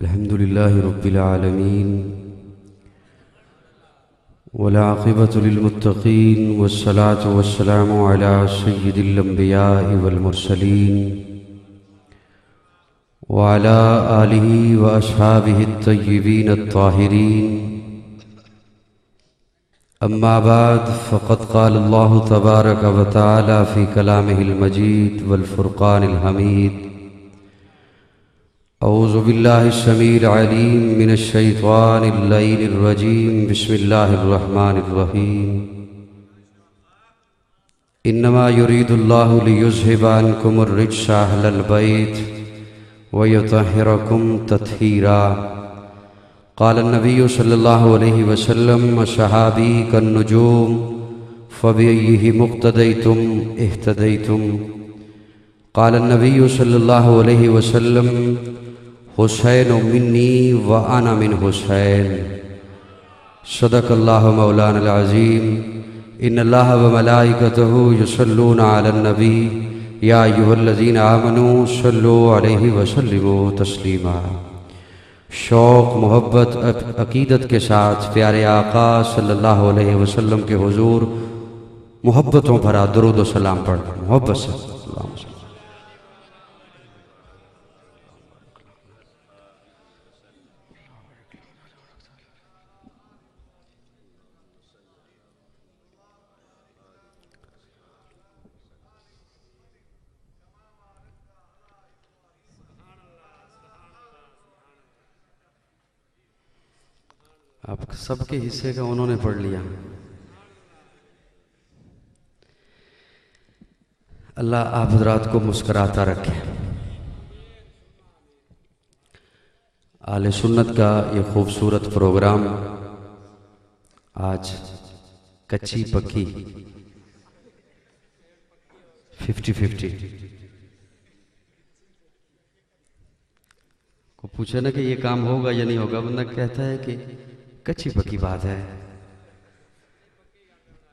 الحمد لله رب العالمين والعاقبة للمتقين والصلاة والسلام على سيد الأنبياء والمرسلين وعلى آله وأصحابه الطيبين الطاهرين. أما بعد فقد قال الله تبارك وتعالى في كلامه المجيد والفرقان الحميد: أعوذ بالله السميع العليم من الشيطان اللعين الرجيم. بسم الله الرحمن الرحيم. إنما يريد الله ليذهب عنكم الرجس أهل البيت ويطهركم تطهيرا. قال النبي صلى الله عليه وسلم: صحابي كالنجوم فبأيه مقتديتم اهتديتم. قال النبي صلى الله عليه وسلم: حسین منی وأنا من حسین. صدق اللہ مولانا العظیم. ان اللہ وملائکتہ یصلون علی النبی یا ایھا الذین آمنوا صلوا علیہ وسلموا تسلیما. شوق، محبت، عقیدت کے ساتھ پیارے آقا صلی اللہ علیہ وسلم کے حضور محبتوں بھرا درود و سلام پڑھ محبت سے. آپ سب کے حصے کا انہوں نے پڑھ لیا. اللہ آپ حضرات کو مسکراتا رکھے. اہل سنت کا یہ خوبصورت پروگرام آج کچی پکی 50-50 کو پوچھے نا کہ یہ کام ہوگا یا نہیں ہوگا، بندہ کہتا ہے کہ کچی پکی بات ہے.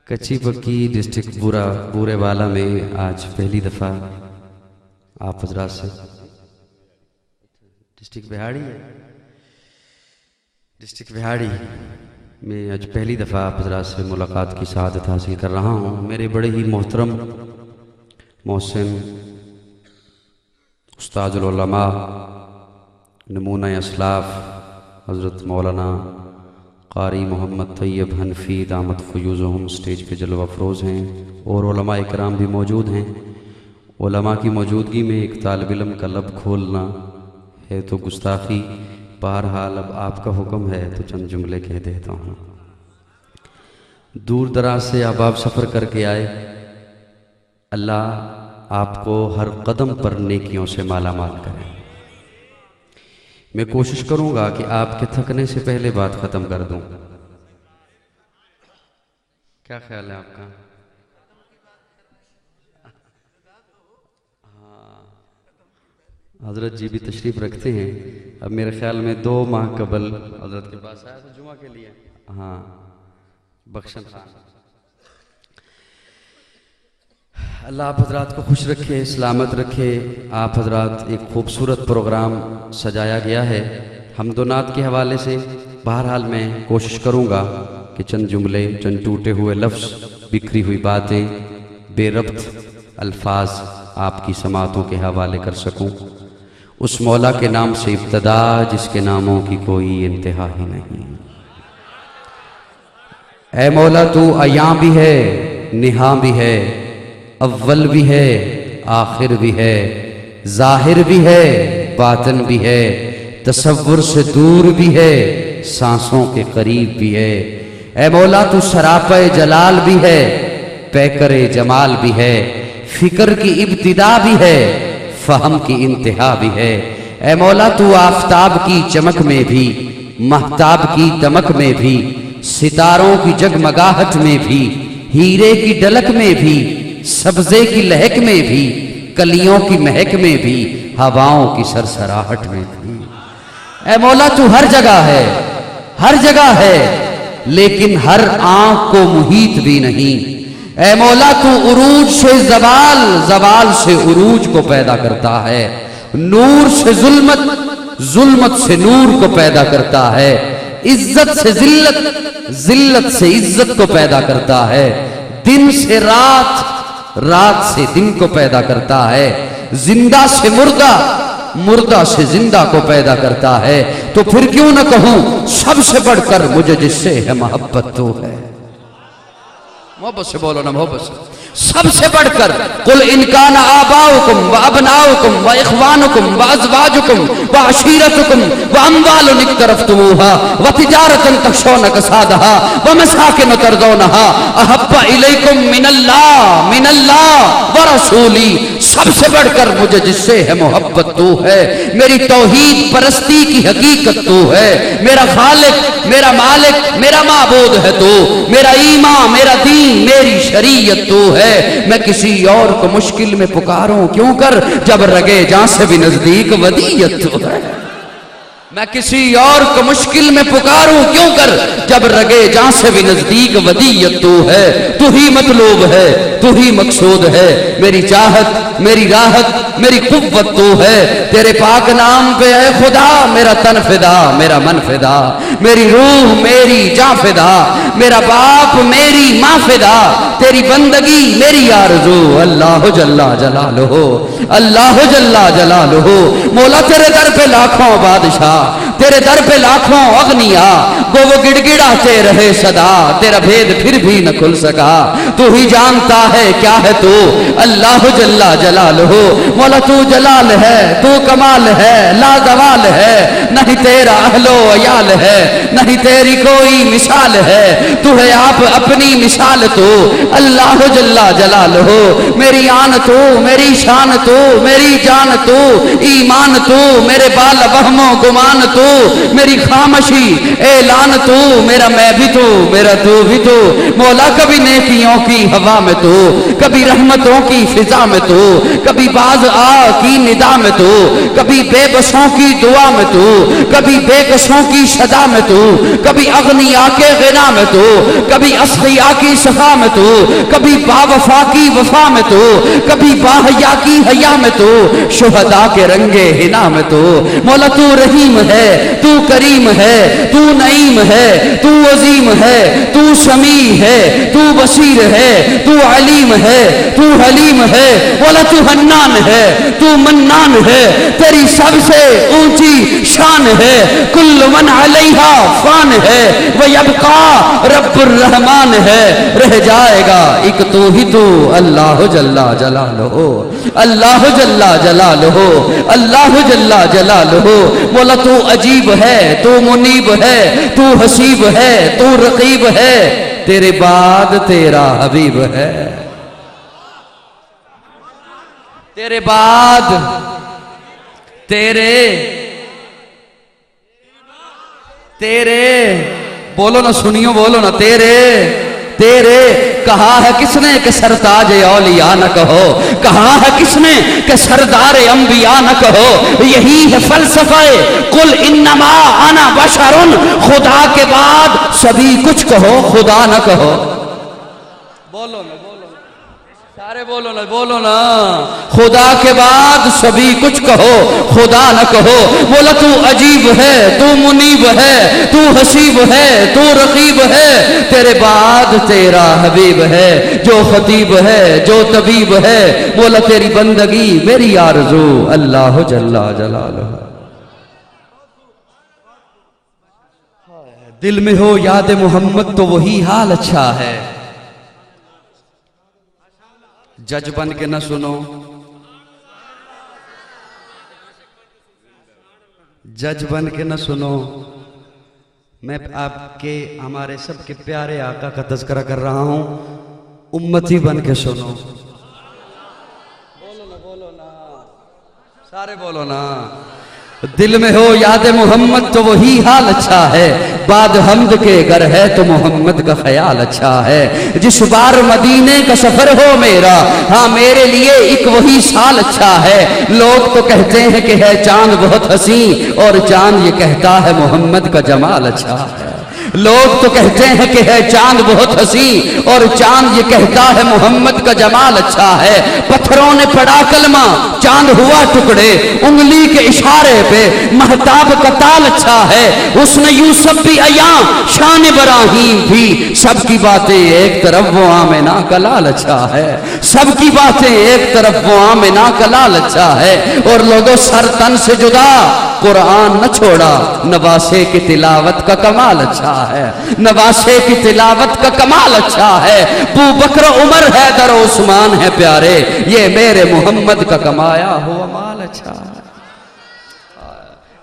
کچی پکی ڈسٹرکٹ بورے والا میں آج پہلی دفعہ آپ حضرات سے ڈسٹرکٹ بہاڑی میں آج پہلی دفعہ آپ حضرات سے ملاقات کی سعادت حاصل کر رہا ہوں. میرے بڑے ہی محترم محسن استاد العلماء نمونہ اسلاف حضرت مولانا قاری محمد طیب حنفی دامت فیوزہم اسٹیج پہ جلوہ افروز ہیں، اور علماء اکرام بھی موجود ہیں. علماء کی موجودگی میں ایک طالب علم کا لب کھولنا ہے تو گستاخی. بہرحال اب آپ کا حکم ہے تو چند جملے کہہ دیتا ہوں. دور دراز سے آپ سفر کر کے آئے. اللہ آپ کو ہر قدم پر نیکیوں سے مالا مال کرے. میں کوشش کروں گا کہ آپ کے تھکنے سے پہلے بات ختم کر دوں. کیا خیال ہے آپ کا؟ ہاں، حضرت جی بھی تشریف رکھتے ہیں. اب میرے خیال میں 2 ماہ قبل حضرت کے پاس آیا تو جمعہ کے لیے. ہاں، بخشن خان. اللہ آپ حضرات کو خوش رکھے، سلامت رکھے. آپ حضرات ایک خوبصورت پروگرام سجایا گیا ہے حمد و نعت کے حوالے سے. بہرحال میں کوشش کروں گا کہ چند جملے، چند ٹوٹے ہوئے لفظ، بکھری ہوئی باتیں، بے ربط الفاظ آپ کی سماعتوں کے حوالے کر سکوں. اس مولا کے نام سے ابتدا جس کے ناموں کی کوئی انتہا ہی نہیں. اے مولا تو عیاں بھی ہے، نہاں بھی ہے، اول بھی ہے، آخر بھی ہے، ظاہر بھی ہے، باطن بھی ہے، تصور سے دور بھی ہے، سانسوں کے قریب بھی ہے. اے مولا تو سراپے جلال بھی ہے، پیکرے جمال بھی ہے، فکر کی ابتدا بھی ہے، فہم کی انتہا بھی ہے. اے مولا تو آفتاب کی چمک میں بھی، مہتاب کی دمک میں بھی، ستاروں کی جگمگاہٹ میں بھی، ہیرے کی ڈلک میں بھی، سبزے کی لہک میں بھی، کلیوں کی مہک میں بھی، ہواؤں کی سرسراہٹ میں بھی. اے مولا تو ہر جگہ ہے، ہر جگہ ہے، لیکن ہر آنکھ کو محیط بھی نہیں. اے مولا تو عروج سے زوال، زوال سے عروج کو پیدا کرتا ہے، نور سے ظلمت، ظلمت سے نور کو پیدا کرتا ہے، عزت سے ذلت، ذلت سے عزت کو پیدا کرتا ہے، دن سے رات، رات سے دن کو پیدا کرتا ہے، زندہ سے مردہ، مردہ سے زندہ کو پیدا کرتا ہے۔ تو پھر کیوں نہ کہوں سب سے بڑھ کر مجھے جس سے ہے محبت تو ہے۔ محبت سے بولو نا، محبت سے، سب سے بڑھ کر قل ان کان آباؤکم و ابناؤکم و اخوانکم و ازواجکم و عشیرتکم و اموال اقترفتموها و تجارتا تخشون کسادها و مساکن ترضونها احب الیکم من اللہ و رسولی، سب سے بڑھ کر مجھے جس سے ہے محبت تو ہے، میری توحید پرستی کی حقیقت تو ہے، میرا خالق، میرا مالک، میرا معبود ہے تو، میرا ایمان، میرا دین، میری شریعت تو ہے۔ میں کسی اور کو مشکل میں پکاروں کیوں کر جب رگے جاں سے بھی نزدیک ودیت تو ہے۔ میں کسی اور کو مشکل میں پکاروں کیوں کر جب رگے جاں سے بھی نزدیک ودیت تو ہے۔ تو ہی مطلوب ہے، تو ہی مقصود ہے، میری چاہت، میری راحت، میری قوت تو ہے۔ تیرے پاک نام پہ اے خدا میرا تن فدا، میرا من فدا، میری روح میری جاں فدا، میرا باپ میری ماں فدا، تیری بندگی میری آرزو۔ اللہ جل جلالہ، اللہ جل جلالہ، مولا تیرے در پہ لاکھوں بادشاہ، تیرے در پہ لاکھوں اغنیا، وہ گڑ گڑاتے رہے صدا، تیرا بھید پھر بھی نہ کھل سکا، تو ہی جانتا ہے کیا ہے تو۔ اللہ جل جلالہ، مولا تو جلال ہے، تو کمال ہے، لا زوال ہے، نہیں تیرا اہل و عیال ہے، نہیں تیری کوئی مثال ہے، تو ہے آپ اپنی مثال تو۔ اللہ جل جلالہ، میری آن تو، میری شان تو، میری جان تو، ایمان تو، میرے بال وہم و گمان تو، میری خامشی اعلان تو، میرا میں بھی تو، میرا تو بھی تو۔ مولا کبھی نیکیوں کی ہوا میں تو، کبھی رحمتوں کی فضا میں تو، کبھی باز آ کی ندا میں تو، کبھی بے بسوں کی دعا میں تو، کبھی بے کسوں کی صدا میں تو، کبھی اغنیا کے غنا میں تو، کبھی اصحیاء کی صفا میں تو، کبھی با وفا کی وفا میں تو، کبھی باحیا کی حیا میں تو، شہداء کے رنگے حنا میں تو۔ مولا تو رحیم ہے، تو کریم ہے، تو نعیم ہے، تو عظیم ہے، تو سمیع ہے، تو بصیر ہے، تو علیم ہے، تو حلیم ہے، مولا تو حنان ہے، تو منان ہے، تیری سب سے اونچی شان ہے، کل من علیہا فان ہے، ویبقا رب الرحمن ہے، رہ جائے گا ایک تو ہی تو۔ اللہ جل جلالہ، اللہ جل جلالہ، اللہ جل جلالہ، مولا تو عجیب ہے، تو منیب ہے، تو حسیب ہے، تو رقیب ہے، تیرے بعد تیرا حبیب ہے، تیرے بعد تیرے بولو نا، سنیو بولو نا، تیرے کہا ہے کس نے کہ سرتاج اولیاء نہ کہو، کہا ہے کس نے کہ سردار انبیاء نہ کہو، یہی ہے فلسفہ قل انما انا بشر، خدا کے بعد سبھی کچھ کہو، خدا نہ کہو۔ بولو نا، سارے بولو نا، بولو نا، خدا کے بعد سبھی کچھ کہو، خدا نہ کہو۔ مولا تو عجیب ہے، تو منیب ہے، تو حسیب ہے، تو رقیب ہے، تیرے بعد تیرا حبیب ہے، جو خطیب ہے، جو طبیب ہے، مولا تیری بندگی میری آرزو۔ اللہ جل جلالہ، دل میں ہو یاد محمد تو وہی حال اچھا ہے، جج بن کے نہ سنو، جج بن کے نہ سنو، میں آپ کے ہمارے سب کے پیارے آقا کا تذکرہ کر رہا ہوں، امتی بن کے سنو۔ بولو نا، بولو نا، سارے بولو نا، دل میں ہو یاد محمد تو وہی حال اچھا ہے، بعد حمد کے گر ہے تو محمد کا خیال اچھا ہے، جس بار مدینے کا سفر ہو میرا، ہاں میرے لیے ایک وہی سال اچھا ہے۔ لوگ تو کہتے ہیں کہ ہے چاند بہت حسین، اور چاند یہ کہتا ہے محمد کا جمال اچھا ہے۔ لوگ تو کہتے ہیں کہ ہے چاند بہت حسین، اور چاند یہ کہتا ہے محمد کا جمال اچھا ہے۔ پتھروں نے پڑھا کلمہ، چاند ہوا ٹکڑے، انگلی کے اشارے پہ مہتاب کا تال اچھا ہے۔ اس نے یوسف بھی عیاں، شان ابراہیم بھی، سب کی باتیں ایک طرف وہ آمنہ کا لال اچھا ہے، سب کی باتیں ایک طرف وہ آمنہ کا لال اچھا ہے۔ اور لوگوں سر تن سے جدا قرآن نہ چھوڑا، نواسے کی تلاوت کا کمال اچھا ہے، نواسے کی تلاوت کا کمال اچھا ہے۔ ابو بکر عمر حیدر عثمان ہے پیارے، یہ میرے محمد کا کمایا ہوا مال اچھا ہے،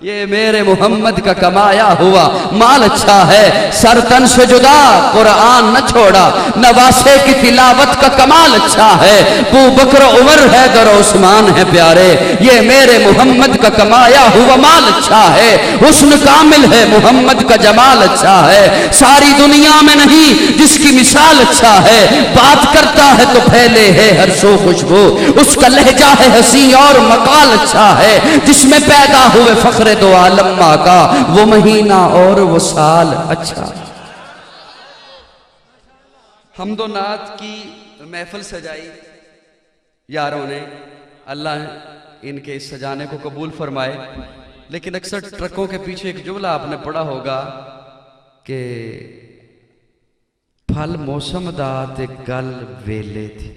یہ میرے محمد کا کمایا ہوا مال اچھا ہے۔ سر تن سے جدا قرآن نہ چھوڑا، نواسے کی تلاوت کا کمال اچھا ہے۔ ابو بکر عمر حیدر عثمان ہے پیارے، یہ میرے محمد کا کمایا ہوا مال اچھا ہے۔ حسن کامل ہے محمد کا جمال اچھا ہے، ساری دنیا میں نہیں جس کی مثال اچھا ہے۔ بات کرتا ہے تو پھیلے ہے ہر سو خوشبو، اس کا لہجہ ہے حسین اور مقال اچھا ہے۔ جس میں پیدا ہوئے فخر دو عالم ماں کا، وہ مہینہ اور وہ سال اچھا۔ حمد و نعت کی محفل سجائی یاروں نے، اللہ ان کے اس سجانے کو قبول فرمائے۔ لیکن اکثر ٹرکوں کے پیچھے ایک جملہ آپ نے پڑھا ہوگا کہ پھل موسم دات گل ویلے تھی،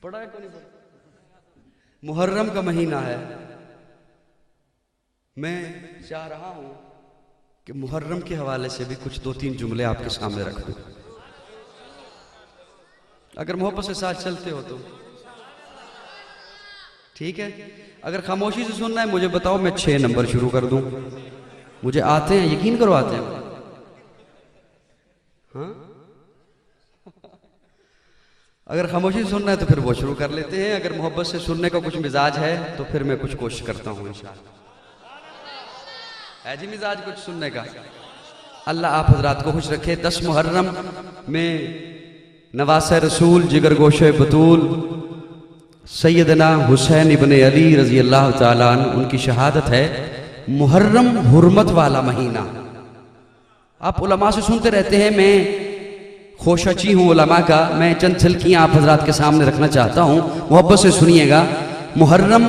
پڑھا ہے کوئی نہیں؟ محرم کا مہینہ ہے، میں چاہ رہا ہوں کہ محرم کے حوالے سے بھی کچھ دو تین جملے آپ کے سامنے رکھ دوں، اگر محبت سے ساتھ چلتے ہو تو ٹھیک ہے۔ اگر خاموشی سے سننا ہے مجھے بتاؤ، میں 6 نمبر شروع کر دوں، مجھے آتے ہیں، یقین کرو آتے ہیں، ہاں اگر خاموشی سے سننا ہے تو پھر وہ شروع کر لیتے ہیں، اگر محبت سے سننے کا کچھ مزاج ہے تو پھر میں کچھ کوشش کرتا ہوں انشاءاللہ۔ ہے جی مزاج کچھ سننے کا؟ اللہ آپ حضرات کو خوش رکھے۔ 10 محرم میں نواسہ رسول جگر گوشہ بطول سیدنا حسین ابن علی رضی اللہ تعالیٰ عنہ ان کی شہادت ہے۔ محرم حرمت والا مہینہ، آپ علماء سے سنتے رہتے ہیں، میں خوشچی ہوں علماء کا، میں چند جھلکیاں آپ حضرات کے سامنے رکھنا چاہتا ہوں، محبت سے سنیے گا۔ محرم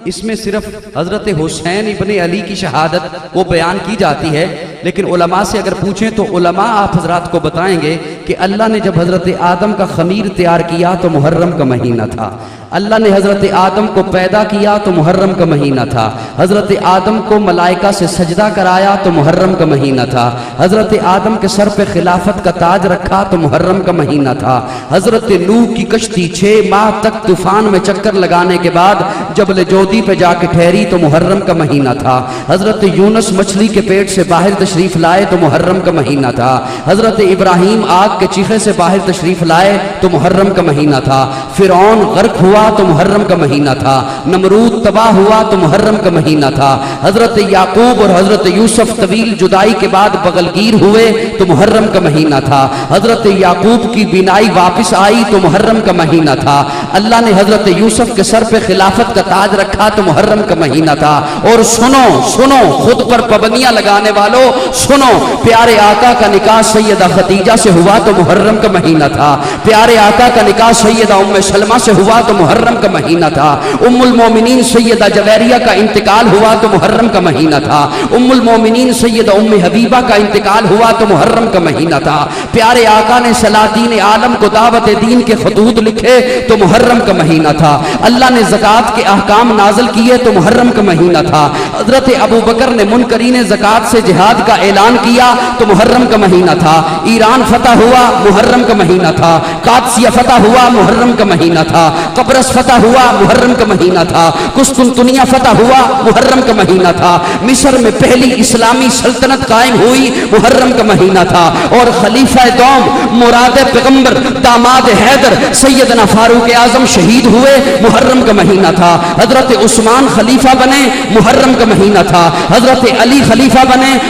اس میں صرف حضرت حسین ابن علی کی شہادت وہ بیان کی جاتی ہے، لیکن علماء سے اگر پوچھیں تو علماء آپ حضرات کو بتائیں گے کہ اللہ نے جب حضرت آدم کا خمیر تیار کیا تو محرم کا مہینہ تھا، اللہ نے حضرت آدم کو پیدا کیا تو محرم کا مہینہ تھا، حضرت آدم کو ملائکہ سے سجدہ کرایا تو محرم کا مہینہ تھا، حضرت آدم کے سر پہ خلافت کا تاج رکھا تو محرم کا مہینہ تھا، حضرت نوح کی کشتی 6 ماہ تک طوفان میں چکر لگانے کے بعد جبل جودی پہ جا کے ٹھہری تو محرم کا مہینہ تھا، حضرت یونس مچھلی کے پیٹ سے باہر تشریف لائے تو محرم کا مہینہ تھا، حضرت ابراہیم آگ کے چیخے سے باہر تشریف لائے تو محرم کا مہینہ تھا، فرعون غرق ہوا تو محرم کا مہینہ تھا، نمرود تباہ ہوا تو محرم کا مہینہ تھا، حضرت یعقوب اور حضرت یوسف طویل جدائی کے بعد بغلگیر ہوئے تو محرم کا مہینہ تھا، حضرت یعقوب کی بینائی واپس آئی تو محرم کا مہینہ تھا، اللہ نے حضرت یوسف کے سر پہ خلافت کا تاج رکھا تو محرم کا مہینہ تھا۔ اور سنو خود پر پابندیاں لگانے والوں سنو، پیارے آقا کا نکاح سیدہ خدیجہ سے ہوا تو محرم کا مہینہ تھا، پیارے آقا کا نکاح سیدہ ام سلمہ سے ہوا تو محرم کا مہینہ تھا، ام المومنین سیدہ جویریہ کا انتقال ہوا تو محرم کا مہینہ تھا، ام المومنین سیدہ ام حبیبہ کا انتقال ہوا تو محرم کا مہینہ تھا، پیارے آقا نے سلاطین عالم کو دعوت دین کے خطوط لکھے تو محرم کا مہینہ تھا، اللہ نے زکوٰۃ کے احکام نازل کیے تو محرم کا مہینہ تھا، حضرت ابو بکر نے منکرین زکوٰۃ سے جہاد کا اعلان کیا تو محرم کا مہینہ تھا، ایران فتح ہوا محرم کا مہینہ تھا، قادسیہ فتح ہوا محرم کا مہینہ تھا، قبرص فتح ہوا محرم کا مہینہ تھا، قسطنطنیہ فتح ہوا محرم کا مہینہ تھا، مصر میں پہلی اسلامی سلطنت قائم ہوئی محرم کا مہینہ تھا، اور خلیفہ دوم مراد پیغمبر داماد حیدر سیدنا فاروق اعظم شہید ہوئے محرم کا مہینہ تھا، حضرت عثمان خلیفہ بنے محرم کا مہینہ تھا، حضرت علی خلیفہ بنے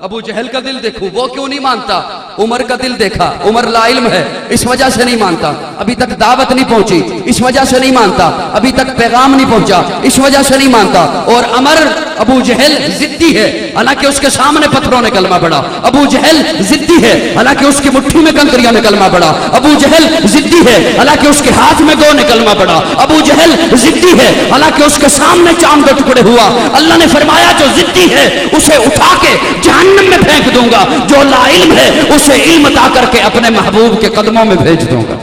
ابو جہل کا دل دیکھوں وہ کیوں نہیں مانتا؟ عمر کا دل دیکھا، عمر لا علم ہے اس وجہ سے نہیں مانتا، ابھی تک دعوت نہیں پہنچی اس وجہ سے نہیں مانتا، ابھی تک پیغام نہیں پہنچا اس وجہ سے نہیں مانتا۔ اور عمر ابو جہل ضدی ہے، حالانکہ اس کے سامنے پتھروں نے کلمہ پڑھا۔ ابو جہل ضدی ہے، حالانکہ اس کی مٹھی میں کنکریاں نے کلمہ پڑھا۔ ابو جہل ضدی ہے، حالانکہ اس کے ہاتھ میں گو نے کلمہ پڑھا۔ ابو جہل ضدی ہے، حالانکہ اس کے سامنے چاند کے ٹکڑے ہوا۔ اللہ نے فرمایا جو ضدی ہے اسے اٹھا کے جہنم میں پھینک دوں گا، جو لا علم ہے اسے علم عطا کر کے اپنے محبوب کے قدموں میں بھیج دوں گا۔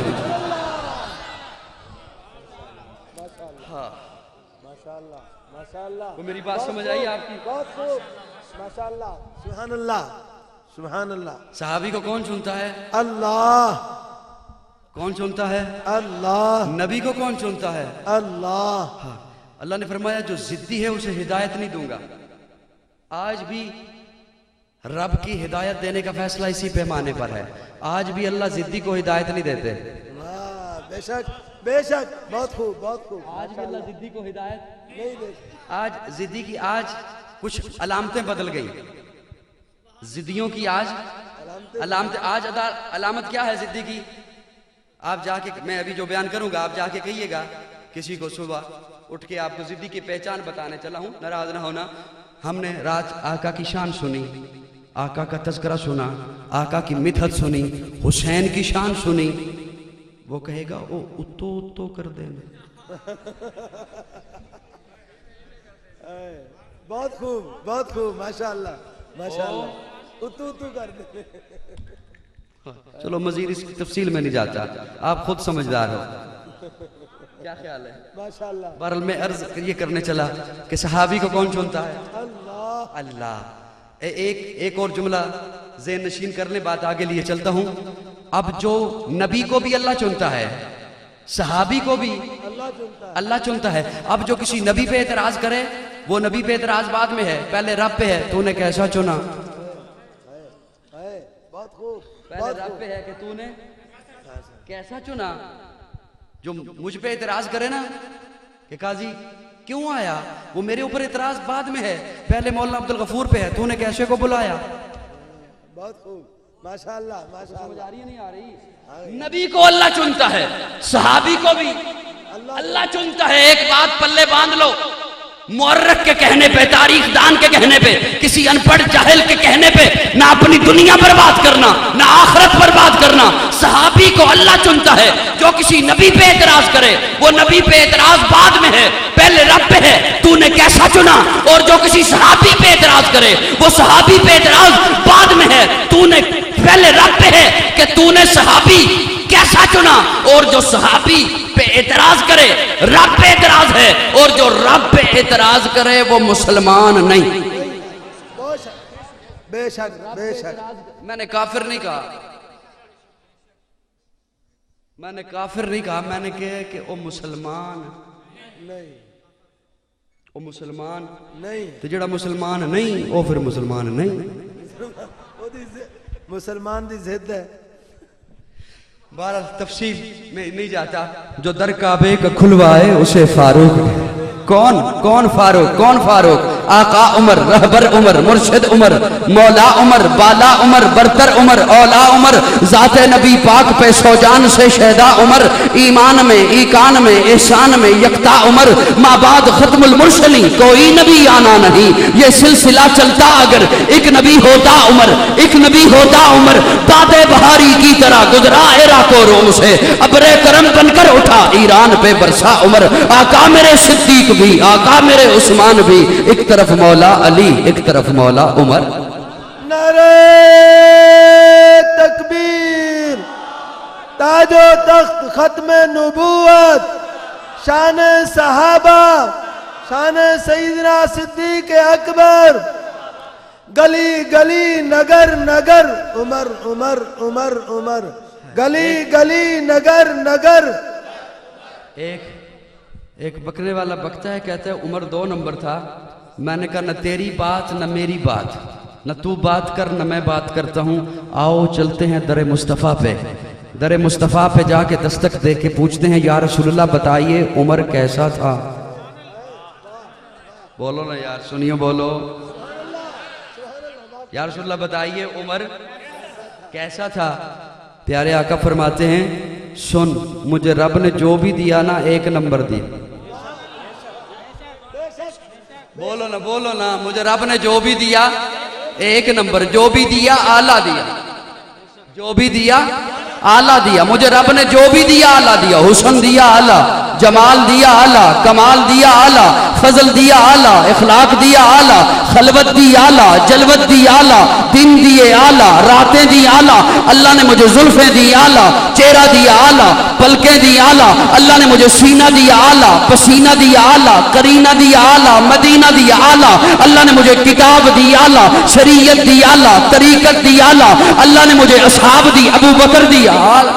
وہ میری بات سمجھ آئی آپ کی؟ بہت خوب، ماشاءاللہ، سبحان اللہ، سبحان اللہ۔ صحابی کو کون چنتا ہے؟ اللہ۔ کون چنتا ہے؟ اللہ۔ نبی کو کون چنتا ہے؟ اللہ۔ اللہ نے فرمایا جو ضدی ہے اسے ہدایت نہیں دوں گا۔ آج بھی رب کی ہدایت دینے کا فیصلہ اسی پیمانے پر ہے۔ آج بھی اللہ ضدی کو ہدایت نہیں دیتے۔ بے شک، بے شک، بہت خوب، بہت خوب۔ آج بھی اللہ ضدی کو ہدایت نہیں دیتے۔ آج ضدی کی آج کچھ علامتیں بدل گئی، ضدیوں کی آج علامتیں۔ آج علامت کیا ہے ضدی کی؟ آپ جا کے، میں ابھی جو بیان کروں گا آپ جا کے کہیے گا کسی کو، صبح اٹھ کے آپ کو ضدی کی پہچان بتانے چلا ہوں، ناراض نہ ہونا۔ ہم نے رات آقا کی شان سنی، آقا کا تذکرہ سنا، آقا کی مدحت سنی، حسین کی شان سنی، وہ کہے گا او اتو اتو کر دینا۔ بہت خوب، بہت خوب، ماشاءاللہ، ماشاءاللہ، اتو اتو کر دے۔ چلو مزید اس کی تفصیل میں نہیں جاتا، آپ خود سمجھدار ہو۔ کیا خیال ہے؟ ماشاءاللہ۔ بہرحال میں عرض یہ کرنے چلا کہ صحابی کو کون چنتا ہے؟ اللہ۔ اللہ۔ ایک اور جملہ ذہن نشین کر لیں، بات آگے لیے چلتا ہوں۔ اب جو نبی کو بھی اللہ چنتا ہے، صحابی کو بھی اللہ چنتا ہے۔ اب جو کسی نبی پہ اعتراض کرے، وہ نبی پہ اعتراض بعد میں ہے، پہلے رب پہ ہے، تو نے کیسا چنا؟ بہت خوب، پہلے رب پہ ہے کہ تو نے کیسا چنا۔ جو مجھ پہ اعتراض کرے نا کہ قاضی کیوں آیا، وہ میرے اوپر اعتراض بعد میں ہے، پہلے مولانا عبدالغفور پہ ہے، تو نے کیسے کو بلایا۔ بہت خوب، ماشاءاللہ، ماشاءاللہ۔ آ رہی ہے نہیں آ رہی؟ نبی کو اللہ چنتا ہے، صحابی کو بھی اللہ چنتا ہے۔ ایک بات پلے باندھ لو، مورخ کے کہنے پہ، تاریخ دان کے کہنے پہ، کسی ان پڑھ جاہل کے کہنے پہ نہ اپنی دنیا برباد کرنا، نہ آخرت برباد کرنا۔ صحابی کو اللہ چنتا ہے۔ جو کسی نبی پہ اعتراض کرے، وہ نبی پہ اعتراض بعد میں ہے، پہلے رب پہ ہے، تو نے کیسا چنا۔ اور جو کسی صحابی پہ اعتراض کرے، وہ صحابی پہ اعتراض بعد میں ہے، تو نے پہلے رب پہ ہے کہ تو نے صحابی کیسا چنا۔ اور جو صحابی پہ اعتراض کرے، رب پہ اعتراض ہے، اور جو رب پہ اعتراض کرے وہ مسلمان نہیں۔ بے شک، بے شک۔ میں نے کافر نہیں کہا، میں نے کافر نہیں کہا، میں نے کہا کہ وہ مسلمان نہیں، وہ مسلمان نہیں، تو جڑا مسلمان نہیں وہ پھر مسلمان نہیں۔ مسلمان دی ضد ہے۔ بہرحال تفصیل میں نہیں جاتا۔ جو در کعبے کا کھلوائے اسے فاروق۔ کون فاروق؟ کون فاروق؟ آقا عمر، رہبر عمر، مرشد عمر، مولا عمر، بالا عمر، برتر عمر، اولا عمر، ذات نبی پاک پہ سو جان سے شہدا عمر، ایمان میں، ایقان میں، احسان میں یکتا عمر، ماں بعد ختم المرسلین کوئی نبی آنا نہیں۔ یہ سلسلہ چلتا اگر ایک نبی ہوتا عمر، ایک نبی ہوتا عمر، باد بہاری کی طرح گزرا عراق و روم سے، ابر کرم بن کر اٹھا ایران پہ برسا عمر۔ آقا میرے صدیق بھی، آقا میرے عثمان بھی، ایک طرف مولا علی، ایک طرف مولا عمر۔ نعرہ تکبیر، تاج و تخت ختم نبوت، شان صحابہ، شان سیدنا صدیق اکبر، گلی گلی نگر نگر عمر عمر عمر عمر، گلی گلی نگر نگر۔ ایک بکرے والا بکتا ہے، کہتا ہے عمر 2 نمبر تھا۔ میں نے کہا نہ تیری بات نہ میری بات، نہ تو بات کر نہ میں بات کرتا ہوں، آؤ چلتے ہیں در مصطفیٰ پہ۔ در مصطفیٰ پہ جا کے دستک دے کے پوچھتے ہیں یا رسول اللہ بتائیے عمر کیسا تھا۔ بولو نا یار، سنیو بولو۔ یا رسول اللہ بتائیے عمر کیسا تھا؟ پیارے آقا فرماتے ہیں سن مجھے رب نے جو بھی دیا نا 1 نمبر دیا. بولو نا مجھے رب نے جو بھی دیا 1 نمبر، جو بھی دیا اعلیٰ دیا، جو بھی دیا اعلیٰ دیا. مجھے رب نے جو بھی دیا اعلیٰ دیا. حسن دیا اعلیٰ، جمال دیا اعلیٰ، کمال دیا اعلیٰ، فضل دیا اعلیٰ، اخلاق دیا اعلیٰ، خلوت دی اعلیٰ، جلوت دی اعلیٰ، دن دیے اعلیٰ، راتیں دی اعلیٰ. اللہ نے مجھے زلفیں دی اعلیٰ، چہرہ دیا اعلیٰ، پلکیں دی اعلیٰ. اللہ نے مجھے سینہ دیا اعلیٰ، پسینہ دیا اعلیٰ، کرینہ دیا اعلیٰ، مدینہ دیا اعلیٰ. اللہ نے مجھے کتاب دی اعلیٰ، شریعت دی اعلیٰ، طریقت دی اعلیٰ. اللہ نے مجھے اصحاب دی، ابو بکر دیا اعلیٰ.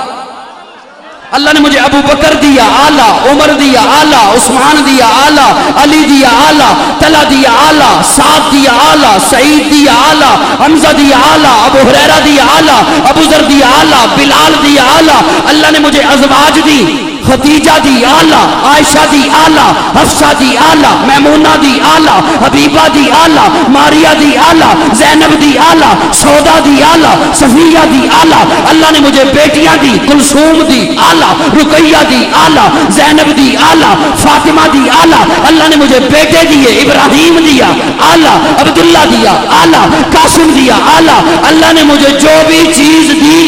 اللہ نے مجھے ابو بکر دیا اعلیٰ، عمر دیا اعلیٰ، عثمان دیا اعلیٰ، علی دیا اعلیٰ، طلحہ دیا اعلیٰ، سعد دیا اعلیٰ، سعید دیا اعلیٰ، حمزہ دیا اعلیٰ، ابو ہریرہ دیا اعلیٰ، ابو ذر دیا اعلیٰ، بلال دیا اعلیٰ. اللہ نے مجھے ازواج دی، خدیجہ دی اعلیٰ، عائشہ دی اعلیٰ، حفصہ دی اعلیٰ، میمونہ دی اعلیٰ، حبیبہ دی اعلیٰ، ماریہ دی اعلیٰ، زینب دی اعلیٰ، سودا دی اعلیٰ، صفیہ دی اعلیٰ. اللہ نے مجھے بیٹیاں دی، کلثوم دی اعلیٰ، رقیہ دی اعلیٰ، زینب دی اعلیٰ، فاطمہ دی اعلیٰ. اللہ نے مجھے بیٹے دیے، ابراہیم دیا اعلیٰ، عبداللہ دیا اعلیٰ، قاسم دیا اعلیٰ. اللہ نے مجھے جو بھی چیز دی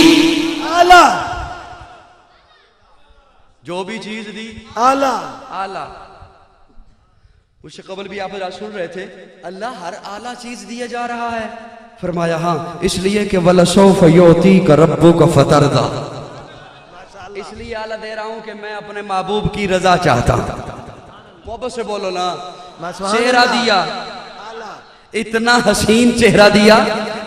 اعلیٰ، جو بھی چیز دی اعلیٰ اعلیٰ. اس سے قبل بھی آپ سن رہے تھے اللہ ہر اعلیٰ چیز دیا جا رہا ہے. فرمایا ہاں اس لیے کہ وَلَسَوْفَ يُعْطِيكَ رَبُّكَ فَتَرْضَىٰ. اس لیے اعلیٰ دے رہا ہوں کہ میں اپنے محبوب کی رضا چاہتا ہوں. محبت سے بولو نا. چہرہ دیا، اتنا حسین چہرہ دیا،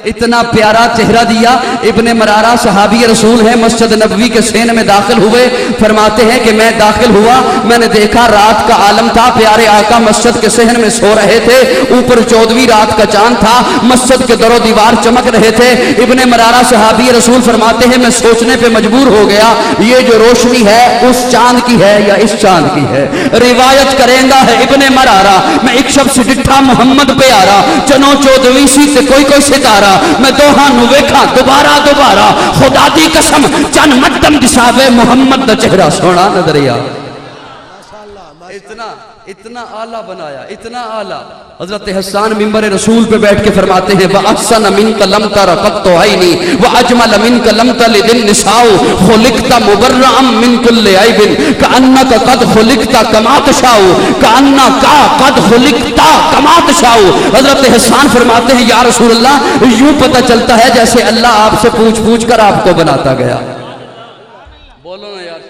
اتنا پیارا چہرہ دیا. ابن مرارہ صحابی رسول ہے، مسجد نبوی کے سین میں داخل ہوئے. فرماتے ہیں کہ میں داخل ہوا، میں نے دیکھا رات کا عالم تھا. پیارے آقا مسجد کے صحن میں سو رہے تھے. اوپر 14ویں رات کا چاند تھا. مسجد کے در و دیوار چمک رہے تھے. ابن مرارہ صحابی رسول فرماتے ہیں میں سوچنے پہ مجبور ہو گیا یہ جو روشنی ہے اس چاند کی ہے یا اس چاند کی ہے. روایت کریں گا ہے ابن مرارہ میں ایک شب سے ڈٹھا محمد پہ آ رہا چنو 14ویں سی تے کوئی ستارہ میں دوہاں نو ویکھا دوبارہ خدا دی قسم چن مٹم دساوے محمد دا چہرہ سونا نظریا. اتنا اعلیٰ بنایا، اتنا اعلیٰ. حضرت حسان ممبر رسول پہ بیٹھ کے فرماتے ہیں وَأَحْسَنَ مِنْكَ لَمْ تَرَ قَطُّ عَيْنِي وَأَجْمَلَ مِنْكَ لَمْ تَلِدِ النِّسَاءُ خُلِقْتَ مُبَرَّأً مِنْ كُلِّ عَيْبٍ كَأَنَّكَ قَدْ خُلِقْتَ كَمَا تَشَاءُ كَأَنَّكَ قَدْ خُلِقْتَ كَمَا تَشَاءُ. حضرت حسان فرماتے ہیں یا رسول اللہ یوں پتہ چلتا ہے جیسے اللہ آپ سے پوچھ کر آپ کو بناتا گیا. بولو نا یار.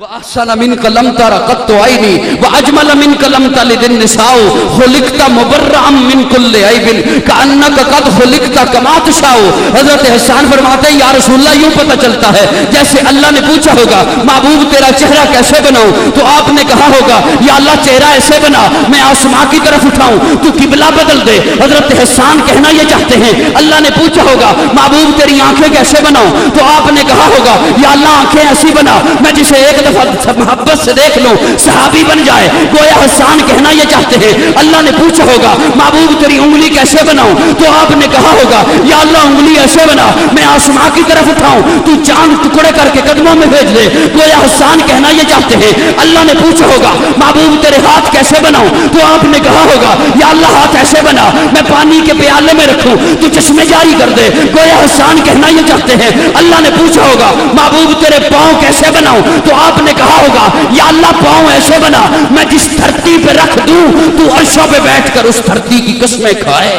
وَأَحْسَنَ مِنْكَ لَمْ تَرَ قَطُّ عَيْنِي وَأَجْمَلَ مِنْكَ لَمْ تَلِدِ النِّسَاءُ خُلِقْتَ مُبَرَّأً مِنْ كُلِّ عَيْبٍ كَأَنَّكَ قَدْ خُلِقْتَ كَمَا تَشَاءُ. حضرت حسان فرماتے ہیں یا رسول اللہ یوں پتہ چلتا ہے جیسے اللہ نے پوچھا ہوگا محبوب تیرا چہرہ کیسے بناؤں تو آپ نے کہا ہوگا یا اللہ چہرہ ایسے بنا میں آسمان کی طرف اٹھاؤں تو قبلہ بدل دے. حضرت حسان کہنا یہ چاہتے ہیں اللہ نے پوچھا ہوگا محبوب تیری آنکھیں کیسے بناؤں تو آپ نے کہا ہوگا یا اللہ آنکھیں ایسی بنا میں جسے ایک محبت سے دیکھ لو صحابی بن جائے. گویا حسان کہنا یہ چاہتے ہیں اللہ نے پوچھا ہوگا محبوب تیری انگلی کیسے بناؤں تو آپ نے کہا ہوگا یا اللہ انگلی ایسے بنا میں آسمان کی طرف اٹھاؤں تو چاند ٹکڑے کر کے قدموں میں بھیج دے. گویا حسان کہنا یہ چاہتے ہیں اللہ نے پوچھا ہوگا محبوب تیرے ہاتھ کیسے بناؤں تو آپ نے کہا ہوگا یا اللہ ہاتھ ایسے بنا میں پانی کے پیالے میں رکھوں تو چشمے جاری کر دے. گویا حسان کہنا یہ چاہتے ہیں اللہ نے پوچھا ہوگا محبوب تیرے پاؤں کیسے بناؤں تو آپ نے کہا ہوگا یا اللہ پاؤں ایسے بنا میں جس دھرتی پہ رکھ دوں تو عرشوں پہ بیٹھ کر اس دھرتی کی قسمیں کھائے.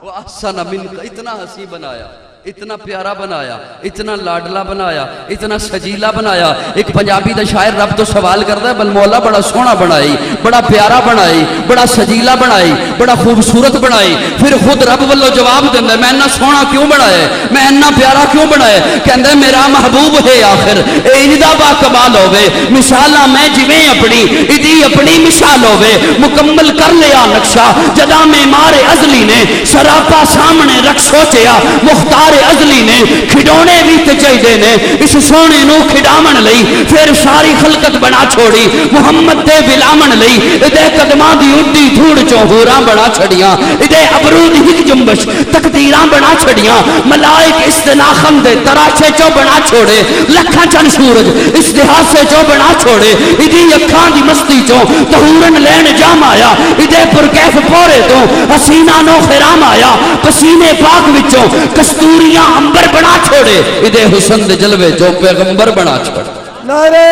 وہ احسن منک اتنا حسین بنایا، اتنا پیارا بنایا، اتنا لاڈلا بنایا، اتنا سجیلا بنایا. ایک پنجابی دا شاعر رب تو سوال کرتا ہے بل مولا بڑا سونا بنائی، بڑا پیارا بنائی، بڑا سجیلا بنائی، بڑا خوبصورت بنائی. پھر خود رب والو جواب دینا میں اتنا سونا کیوں بنایا، میں اتنا پیارا کیوں بنایا. کہندا میرا محبوب ہے آخر ایندا با کمال ہوے مثالاں میں جویں اپنی ایدی اپنی مثال ہوے مکمل کر لیا نقشہ جدا معمار ازلی نے سراپا سامنے رکھ سوچیا مختار سرکار ازلی نے کھڈونے بھی تے چاہیے نے اس سونے نو کھڈامن لئی پھر ساری خلقت بنا چھوڑی محمد دے ولامن لئی ادے قدماں دی اڈی دھوڑ چوں ہوراں بنا چھڑیاں ادے ابرو دی ہک جنبش تقدیراں بنا چھڑیاں ملائک استناخم دے تراشے چوں بنا چھوڑے لکھاں چن سورج استحاسے چوں بنا چھوڑے ادی اکھاں دی مستی چوں تہورن لین جام آیا ادے پر کیف پورے تو حسینہ نو خرام آیا پسینے پاک وچوں کستوریاں امبر بنا چھوڑے ادے حسن دے جلوے چوں پیغمبر بنا چھوڑے نعرہ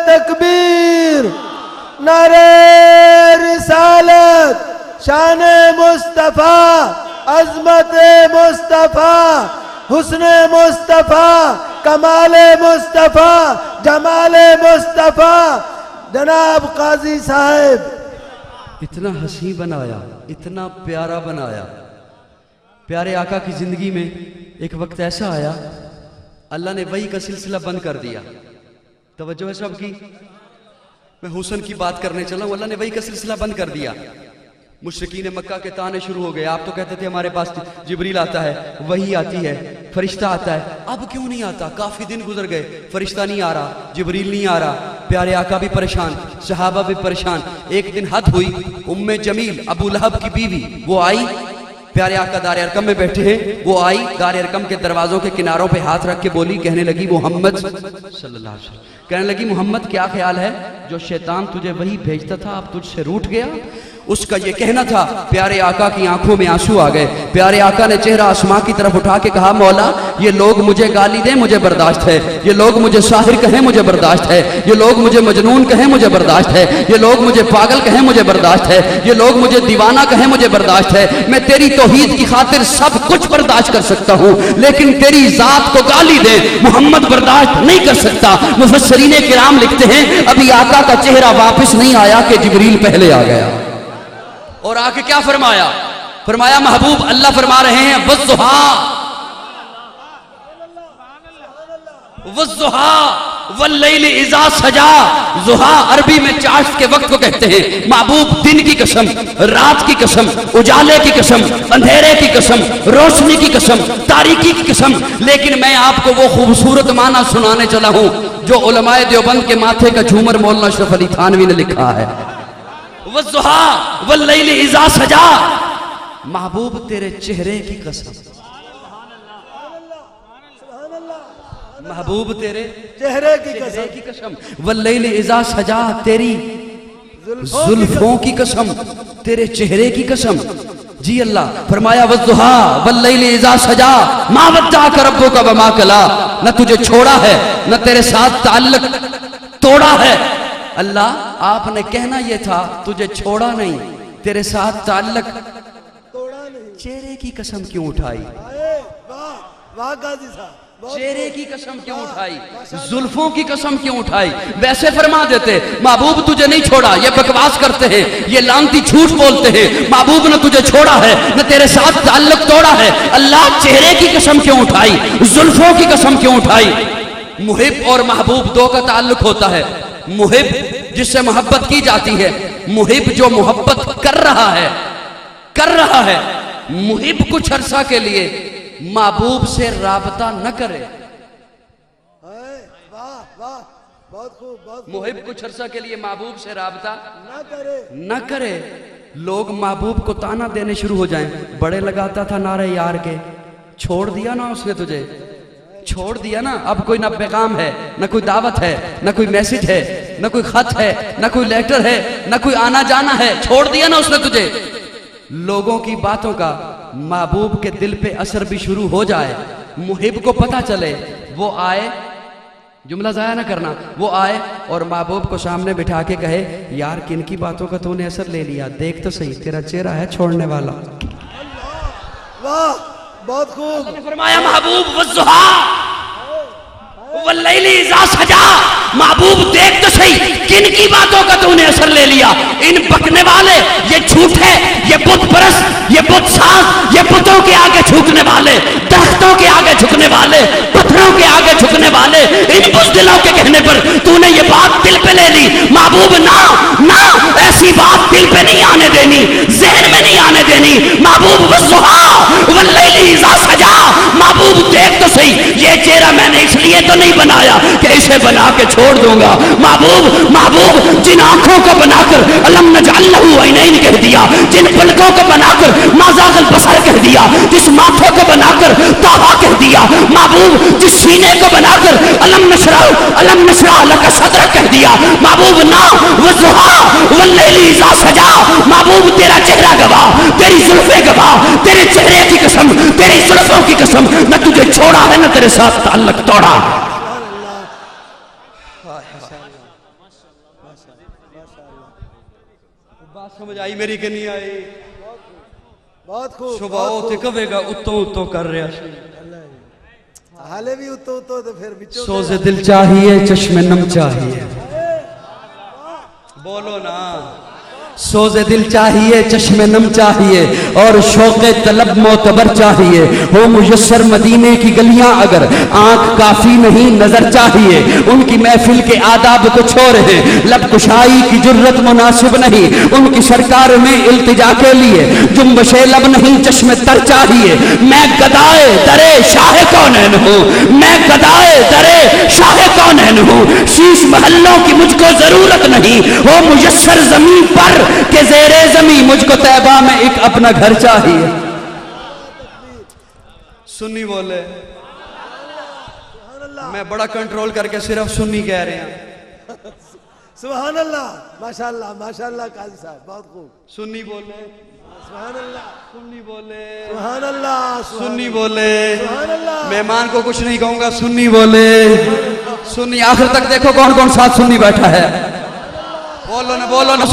تکبیر، نعرہ رسالت، شان مصطفیٰ، عظمت مصطفیٰ، حسن مصطفیٰ، کمال مصطفیٰ، جمال مصطفیٰ۔ جناب قاضی صاحب اتنا حسین بنایا، اتنا پیارا بنایا۔ پیارے آقا کی زندگی میں ایک وقت ایسا آیا اللہ نے وحی کا سلسلہ بند کر دیا۔ توجہ ہے سب کی، میں حسن کی بات کرنے چلا ہوں، اللہ نے وحی کا سلسلہ بند کر دیا۔ مشرکین مکہ کے تانے شروع ہو گئے، آپ تو کہتے تھے ہمارے پاس جبریل آتا ہے، وحی آتی ہے، فرشتہ آتا ہے، اب کیوں نہیں آتا؟ کافی دن گزر گئے، فرشتہ نہیں آ رہا، جبریل نہیں آ رہا، پیارے آقا بھی پریشان، صحابہ بھی پریشان۔ ایک دن حد ہوئی، ام جمیل ابو لہب کی بیوی وہ آئی، پیارے آقا دار ارقم میں بیٹھے ہیں، وہ آئی دار ارقم کے دروازوں کے کناروں پہ ہاتھ رکھ کے بولی، کہنے لگی محمد صلی اللہ علیہ وسلم، کہنے لگی محمد کیا خیال ہے جو شیطان تجھے وہی بھیجتا تھا اب تجھ سے روٹھ گیا؟ اس کا یہ کہنا تھا، پیارے آقا کی آنکھوں میں آنسو آ گئے۔ پیارے آقا نے چہرہ آسمان کی طرف اٹھا کے کہا مولا یہ لوگ مجھے گالی دیں مجھے برداشت ہے، یہ لوگ مجھے ساحر کہیں مجھے برداشت ہے، یہ لوگ مجھے مجنون کہیں مجھے برداشت ہے، یہ لوگ مجھے پاگل کہیں مجھے برداشت ہے، یہ لوگ مجھے دیوانہ کہیں مجھے برداشت ہے، میں تیری توحید کی خاطر سب کچھ برداشت کر سکتا ہوں، لیکن تیری ذات کو گالی دے محمد برداشت نہیں کر سکتا۔ مفسرین کرام لکھتے ہیں ابھی آقا کا چہرہ واپس نہیں آیا کہ جبریل پہلے آ گیا، اور آ کے کیا فرمایا؟ فرمایا محبوب اللہ فرما رہے ہیں والضحیٰ والضحیٰ واللیل اذا سجا۔ ضحیٰ عربی میں چاشت کے وقت کو کہتے ہیں۔ محبوب دن کی قسم، رات کی قسم، اجالے کی قسم، اندھیرے کی قسم، روشنی کی قسم، تاریکی کی قسم، لیکن میں آپ کو وہ خوبصورت معنی سنانے چلا ہوں جو علماء دیوبند کے ماتھے کا جھومر مولانا اشرف علی تھانوی نے لکھا ہے۔ والضحیٰ واللیل اذا سجا، محبوب تیرے چہرے کی قسم، محبوب تیرے چہرے کی قسم، واللیل اذا سجا تیری زلفوں کی قسم، تیرے چہرے کی قسم۔ جی اللہ فرمایا والضحیٰ واللیل اذا سجا ما ودعک ربک وما قلی، نہ تجھے چھوڑا ہے نہ تیرے ساتھ تعلق توڑا ہے۔ اللہ آپ نے کہنا یہ تھا تجھے چھوڑا نہیں تیرے ساتھ تعلق توڑا نہیں۔ چہرے کی قسم کیوں اٹھائی؟ واہ واہ قاضی صاحب، چہرے کی قسم کیوں اٹھائی؟ زلفوں کی قسم کیوں اٹھائی؟ ویسے فرما دیتے محبوب تجھے نہیں چھوڑا، یہ بکواس کرتے ہیں، یہ لانتی جھوٹ بولتے ہیں، محبوب نے تجھے چھوڑا ہے نہ تیرے ساتھ تعلق توڑا ہے۔ اللہ چہرے کی قسم کیوں اٹھائی؟ زلفوں کی قسم کیوں اٹھائی؟ محب اور محبوب دو کا تعلق ہوتا ہے۔ محب جس سے محبت کی جاتی ہے، محب جو محبت کر رہا ہے، محب کچھ عرصہ کے لیے محبوب سے رابطہ نہ کرے، واہ واہ بہت خوب، بہت محب کچھ عرصہ کے لیے محبوب سے رابطہ نہ کرے۔ لوگ محبوب کو تانا دینے شروع ہو جائیں، بڑے لگاتا تھا نعرے یار کے، چھوڑ دیا نا اس نے تجھے، چھوڑ دیا نا، اب کوئی نہ پیغام ہے نہ کوئی دعوت ہے نہ کوئی میسج ہے نہ کوئی خط ہے نہ کوئی لیٹر ہے نہ کوئی آنا جانا ہے، چھوڑ دیا نا اس نے تجھے۔ لوگوں کی باتوں کا محبوب کے دل پہ اثر بھی شروع ہو جائے، محب کو پتہ چلے، وہ آئے، جملہ ضائع نہ کرنا، وہ آئے اور محبوب کو سامنے بٹھا کے کہے یار کن کی باتوں کا تو نے اثر لے لیا، دیکھ تو صحیح تیرا چہرہ ہے چھوڑنے والا۔ واہ بہت خوب۔ فرمایا محبوب والضحیٰ واللیل اذا سجا، محبوب دیکھ تو صحیح کن کی باتوں کا تو نے اثر لے لیا، ان بکنے والے، یہ جھوٹ ہے، یہ بت پرست، یہ بت ساز، یہ بتوں کے آگے جھکنے والے، درختوں کے آگے جھکنے والے، پتھروں کے آگے جھکنے والے، ان بزدلوں کے کہنے پر تو نے یہ بات دل پہ لے لی۔ محبوب نہ ایسی بات دل پہ نہیں آنے دینی، ذہن میں نہیں آنے دینی۔ محبوب والضحیٰ واللیل اذا سجا، یہ چہرہ میں نے اس لیے تو نہیں بنایا کہ اسے بنا کے چھوڑ دوں گا. محبوب جن آنکھوں کو بنا کر الم نجعل لہ عینین کہہ دیا, جن پلکوں کو بنا کر ما زاغ البصر کہہ دیا, جس ماتھے کو بنا کر طٰہٰ کہہ دیا, محبوب جس سینے کو بنا کر الم نشرح لک صدرک کہہ دیا, محبوب نا والضحیٰ واللیل اذا سجا, محبوب تیرا چہرہ گواہ, تیری زلفیں گواہ, تیرے چہرے کی قسم, تیری زلفوں کی قسم, نہ تجھے چھوڑا ہے نہ تیرے ساتھ تعلق توڑا. بات سمجھ آئی میری کہ نہیں آئی؟ بہت خوب. شباؤ تے کبے گا اتوں کر رہا سی. حالے بھی اتو تو پھر بچوں سوز دل چاہیے چشم نم چاہیے. بولو نا. سوز دل چاہیے چشم نم چاہیے اور شوق طلب معتبر چاہیے. ہو میسر مدینے کی گلیاں اگر آنکھ کافی نہیں نظر چاہیے. ان کی محفل کے آداب کو چھوڑ ہیں, لب کشائی کی جرت مناسب نہیں. ان کی سرکار میں التجا کے لیے جنبش لب نہیں چشم تر چاہیے. میں گدائے درے شاہ کونین ہوں, میں گدائے درے شاہ کونین ہوں. شیش محلوں کی مجھ کو ضرورت نہیں. ہو میسر زمین پر کہ زیر زمین مجھ کو طیبہ میں ایک اپنا گھر چاہیے. سنی بولے. میں بڑا کنٹرول کر کے صرف سنی کہہ رہے ہیں. سبحان اللہ. ماشاءاللہ قاضی صاحب بہت خوب. سنی بولے. سبحان اللہ. سنی بولے. سبحان اللہ. سنی بولے. سبحان اللہ. مہمان کو کچھ نہیں کہوں گا, سنی بولے. سنی آخر تک دیکھو کون کون ساتھ سنی بیٹھا ہے. بولو نا